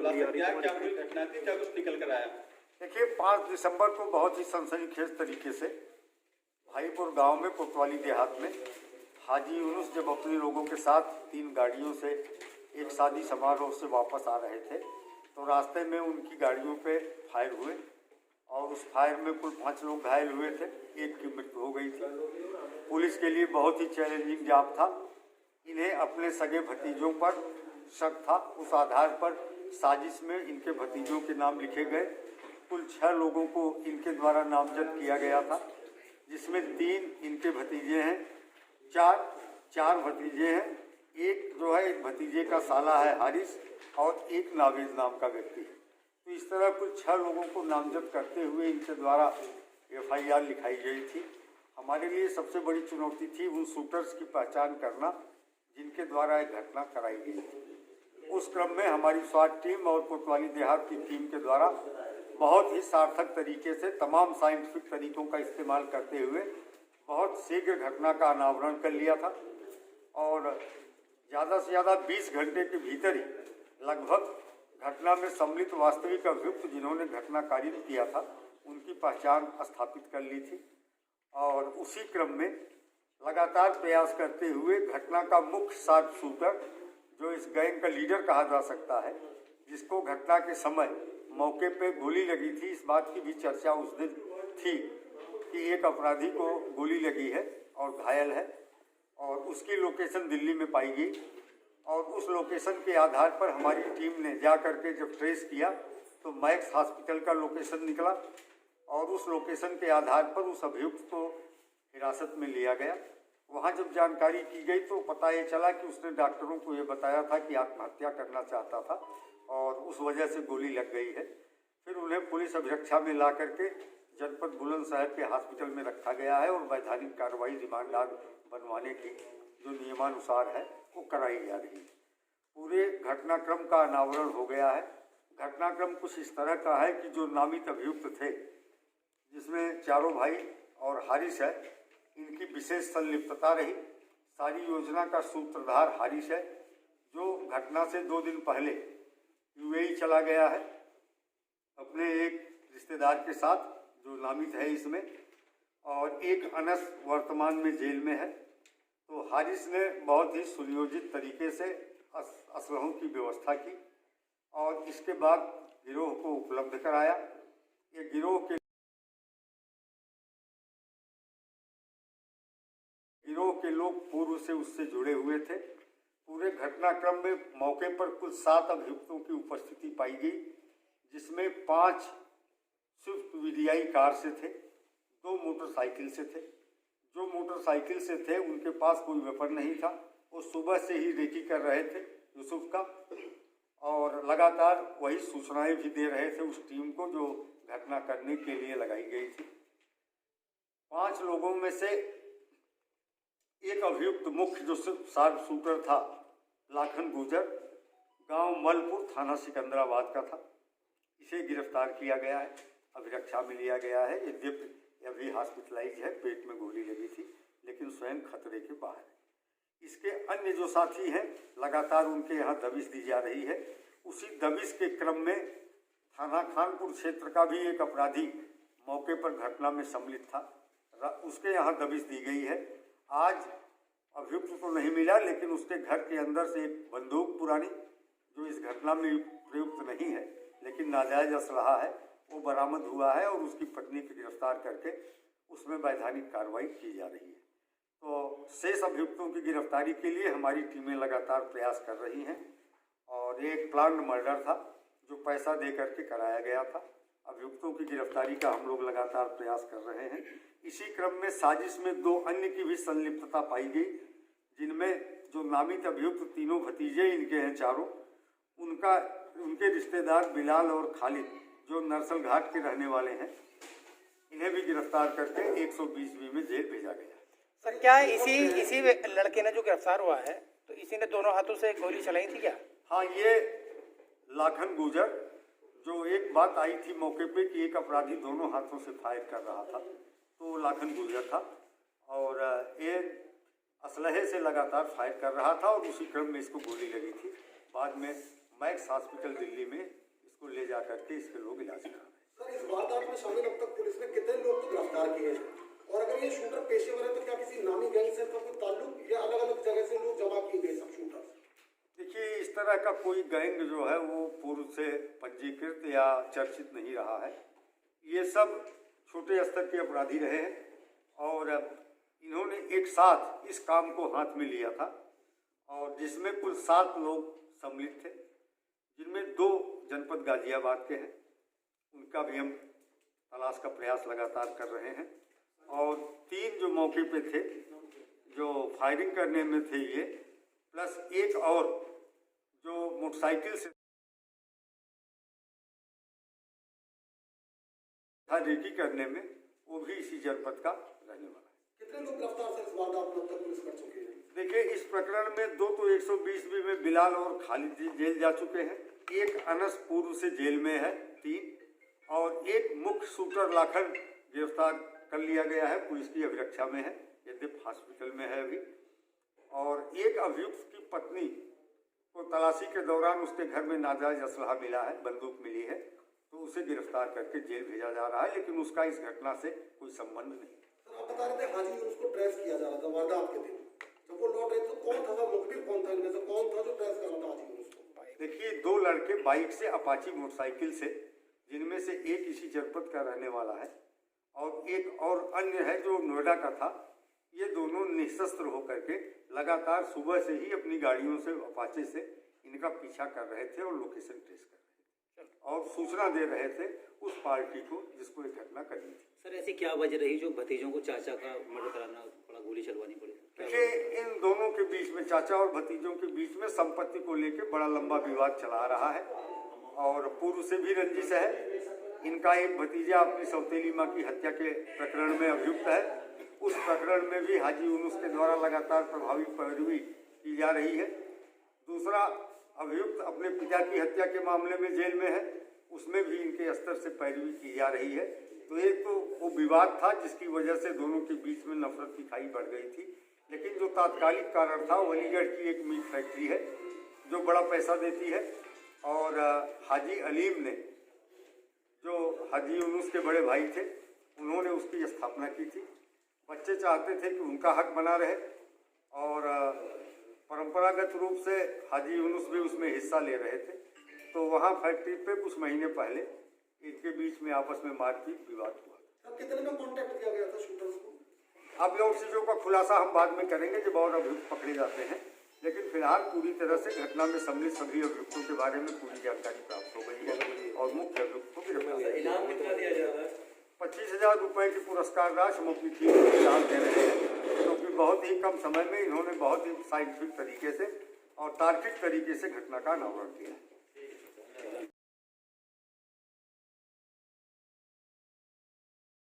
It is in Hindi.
खुलासा किया, क्या पूरी घटना थी, क्या कुछ निकल कर आया? देखिए, 5 दिसंबर को बहुत ही सनसनीखेज तरीके से भाईपुर गांव में कोतवाली देहात में हाजी यूनुस जब अपने लोगों के साथ 3 गाड़ियों से एक शादी समारोह से वापस आ रहे थे तो रास्ते में उनकी गाड़ियों पे फायर हुए और उस फायर में कुल 5 लोग घायल हुए थे, एक की मृत्यु हो गई थी। पुलिस के लिए बहुत ही चैलेंजिंग जॉब था। इन्हें अपने सगे भतीजों पर शक था, उस आधार पर साजिश में इनके भतीजों के नाम लिखे गए। कुल 6 लोगों को इनके द्वारा नामजद किया गया था, जिसमें 3 इनके भतीजे हैं, 4 भतीजे हैं, एक जो है एक भतीजे का साला है हारिस और एक नावेद नाम का व्यक्ति है। तो इस तरह कुल 6 लोगों को नामजद करते हुए इनके द्वारा FIR लिखाई गई थी। हमारे लिए सबसे बड़ी चुनौती थी उन शूटर्स की पहचान करना जिनके द्वारा एक घटना कराई गई थी। उस क्रम में हमारी स्वाट टीम और कोतवाली देहात की टीम के द्वारा बहुत ही सार्थक तरीके से तमाम साइंटिफिक तरीकों का इस्तेमाल करते हुए बहुत शीघ्र घटना का अनावरण कर लिया था और ज़्यादा से ज़्यादा 20 घंटे के भीतर ही लगभग घटना में सम्मिलित वास्तविक अभियुक्त जिन्होंने घटना कारित किया था उनकी पहचान स्थापित कर ली थी। और उसी क्रम में लगातार प्रयास करते हुए घटना का मुख्य शार्प शूटर जो इस गैंग का लीडर कहा जा सकता है, जिसको घटना के समय मौके पे गोली लगी थी, इस बात की भी चर्चा उस दिन थी कि एक अपराधी को गोली लगी है और घायल है और उसकी लोकेशन दिल्ली में पाई गई। और उस लोकेशन के आधार पर हमारी टीम ने जा करके जब ट्रेस किया तो मैक्स हॉस्पिटल का लोकेशन निकला और उस लोकेशन के आधार पर उस अभियुक्त को हिरासत में लिया गया। वहाँ जब जानकारी की गई तो पता ये चला कि उसने डॉक्टरों को ये बताया था कि आत्महत्या करना चाहता था और उस वजह से गोली लग गई है। फिर उन्हें पुलिस अभिरक्षा में ला करके जनपद बुलंदशहर के हॉस्पिटल में रखा गया है और वैधानिक कार्रवाई रिमांड बनवाने की जो नियमानुसार है वो कराई जा रही है। पूरे घटनाक्रम का अनावरण हो गया है। घटनाक्रम कुछ इस तरह का है कि जो नामित अभियुक्त थे, जिसमें चारों भाई और हारिस है, इनकी विशेष संलिप्तता रही। सारी योजना का सूत्रधार हारिस है, जो घटना से 2 दिन पहले UAE चला गया है अपने एक रिश्तेदार के साथ जो नामित है इसमें, और एक अनस वर्तमान में जेल में है। तो हारिस ने बहुत ही सुनियोजित तरीके से असलहों की व्यवस्था की और इसके बाद गिरोह को उपलब्ध कराया। ये गिरोह के लोग पूर्व से उससे जुड़े हुए थे। पूरे घटनाक्रम में मौके पर कुल 7 अभियुक्तों की उपस्थिति पाई गई, जिसमें 5 स्विफ्ट VDI कार से थे, 2 मोटरसाइकिल से थे। जो मोटरसाइकिल से थे उनके पास कोई वेपन नहीं था। वो सुबह से ही रेकी कर रहे थे यूसुफ का और लगातार वही सूचनाएं भी दे रहे थे उस टीम को जो घटना करने के लिए लगाई गई थी। 5 लोगों में से एक अभियुक्त मुख्य जो शार्प शूटर था, लाखन गुजर, गांव मलपुर, थाना सिकंदराबाद का था। इसे गिरफ्तार किया गया है, अभिरक्षा में लिया गया है। यद्यपि अभी हॉस्पिटलाइज है, पेट में गोली लगी थी, लेकिन स्वयं खतरे के बाहर है। इसके अन्य जो साथी हैं लगातार उनके यहाँ दबिश दी जा रही है। उसी दबिश के क्रम में थाना खानपुर क्षेत्र का भी एक अपराधी मौके पर घटना में सम्मिलित था, उसके यहाँ दबिश दी गई है। आज अभियुक्त तो नहीं मिला, लेकिन उसके घर के अंदर से एक बंदूक पुरानी जो इस घटना में प्रयुक्त नहीं है लेकिन नाजायज असलहा है, वो बरामद हुआ है और उसकी पत्नी को गिरफ्तार करके उसमें वैधानिक कार्रवाई की जा रही है। तो शेष अभियुक्तों की गिरफ्तारी के लिए हमारी टीमें लगातार प्रयास कर रही हैं और एक प्लान्ड मर्डर था जो पैसा दे करके कराया गया था। अभियुक्तों की गिरफ्तारी का हम लोग लगातार प्रयास कर रहे हैं। इसी क्रम में साजिश में 2 अन्य की भी संलिप्तता पाई गई, जिनमें जो नामित अभियुक्त तीनों भतीजे इनके हैं चारों, उनके रिश्तेदार बिलाल और खालिद जो नरसल घाट के रहने वाले हैं, इन्हें भी गिरफ्तार करके 120B में जेल भेजा गया। सर, क्या इसी लड़के ने जो गिरफ्तार हुआ है तो इसी ने दोनों हाथों से गोली चलाई थी क्या? हाँ, ये लाखन गुजर, जो एक बात आई थी मौके पे कि एक अपराधी दोनों हाथों से फायर कर रहा था, तो लाखन गुजर था और ये असलहे से लगातार फायर कर रहा था और उसी क्रम में इसको गोली लगी थी। बाद में मैक्स हॉस्पिटल दिल्ली में इसको ले जा करके इसके लोग इलाज करा रहे हैं। सर, इस वारदात में शामिल अब तक पुलिस ने कितने लोग तो गिरफ्तार किए हैं, और अगर ये शूटर पेशेवर है तो क्या किसी नामी गैंग से कोई ताल्लुक या अलग अलग जगह से लोग जमा किए गए सब शूटर? देखिए, इस तरह का कोई गैंग जो है वो पूर्व से पंजीकृत या चर्चित नहीं रहा है। ये सब छोटे स्तर के अपराधी रहे हैं और इन्होंने एक साथ इस काम को हाथ में लिया था और जिसमें कुल 7 लोग सम्मिलित थे, जिनमें 2 जनपद गाजियाबाद के हैं। उनका भी हम तलाश का प्रयास लगातार कर रहे हैं और 3 जो मौके पे थे, जो फायरिंग करने में थे ये, प्लस एक और जो मोटरसाइकिल से था रेकी करने में, वो भी इसी जनपद का रहने वाला है। कितने लोग गिरफ्तार सर इस वारदात में अब तक पुलिस कर चुकी है? देखिए, इस प्रकरण में 2 तो 120 में बिलाल और खालिद जेल जा चुके हैं, एक अनस पूर्व से जेल में है 3, और एक मुख्य शूटर लाखन गिरफ्तार कर लिया गया है, पुलिस की अभिरक्षा में है, यद्यप हॉस्पिटल में है अभी। और एक अभियुक्त की पत्नी को तलाशी के दौरान उसके घर में नाजायज असलहा मिला है, बंदूक मिली है, तो उसे गिरफ्तार करके जेल भेजा जा रहा है, लेकिन उसका इस घटना से कोई संबंध नहीं। सर, आप बता रहे थे हाजी उसको ट्रेस किया जा रहा था वारदात के दिन, जब वो लौट रहे तो कौन था, मुखबिर कौन था इनमें से, कौन था जो ट्रेस कर रहा था हाजी उसको? देखिए, 2 लड़के बाइक से, अपाची मोटरसाइकिल से, जिनमें से एक इसी जनपद का रहने वाला है और एक और अन्य है जो नोएडा का था। ये दोनों निशस्त्र होकर के लगातार सुबह से ही अपनी गाड़ियों से, अपाचे से इनका पीछा कर रहे थे और लोकेशन ट्रेस कर रहे थे और सूचना दे रहे थे उस पार्टी को जिसको ये घटना करनी थी। सर, ऐसी क्या वजह रही जो भतीजों को चाचा का मर्डर कराना पड़ा, गोली चलवानी पड़ी? देखिए, इन दोनों के बीच में, चाचा और भतीजों के बीच में संपत्ति को लेकर बड़ा लंबा विवाद चला रहा है और पूर्व से भी रंजिश है। इनका एक भतीजा अपनी सौतेली माँ की हत्या के प्रकरण में अभियुक्त है, उस प्रकरण में भी हाजी यूनुस के द्वारा लगातार प्रभावी पैरवी की जा रही है। दूसरा अभियुक्त अपने पिता की हत्या के मामले में जेल में है, उसमें भी इनके स्तर से पैरवी की जा रही है। तो एक तो वो विवाद था जिसकी वजह से दोनों के बीच में नफरत की खाई बढ़ गई थी, लेकिन जो तात्कालिक कारण था वो अलीगढ़ की एक मीट फैक्ट्री है जो बड़ा पैसा देती है और हाजी अलीम ने, जो हाजी यूनुस के बड़े भाई थे, उन्होंने उसकी स्थापना की थी। बच्चे चाहते थे कि उनका हक बना रहे और परंपरागत रूप से हाजी यूनुस भी उसमें हिस्सा ले रहे थे। तो वहाँ फैक्ट्री पे कुछ महीने पहले इनके बीच में आपस में मारपीट विवाद हुआ। सर, कितने में कॉन्टेक्ट किया गया था शूटर्स को? अब इन चीज़ों का खुलासा हम बाद में करेंगे जब और अभियुक्त पकड़े जाते हैं, लेकिन फिलहाल पूरी तरह से घटना में सम्मिलित सभी अभियुक्तों के बारे में पूरी जानकारी प्राप्त हो गई है और मुख्य अभियुक्त को गिरफ्तार। इनाम कितना दिया जा रहा है? 25,000 रुपये की पुरस्कार राशि मुख्य की फिलहाल दे रहे हैं, क्योंकि बहुत ही कम समय में इन्होंने बहुत ही साइंटिफिक तरीके से और तार्किक तरीके से घटना का अनावरण किया है।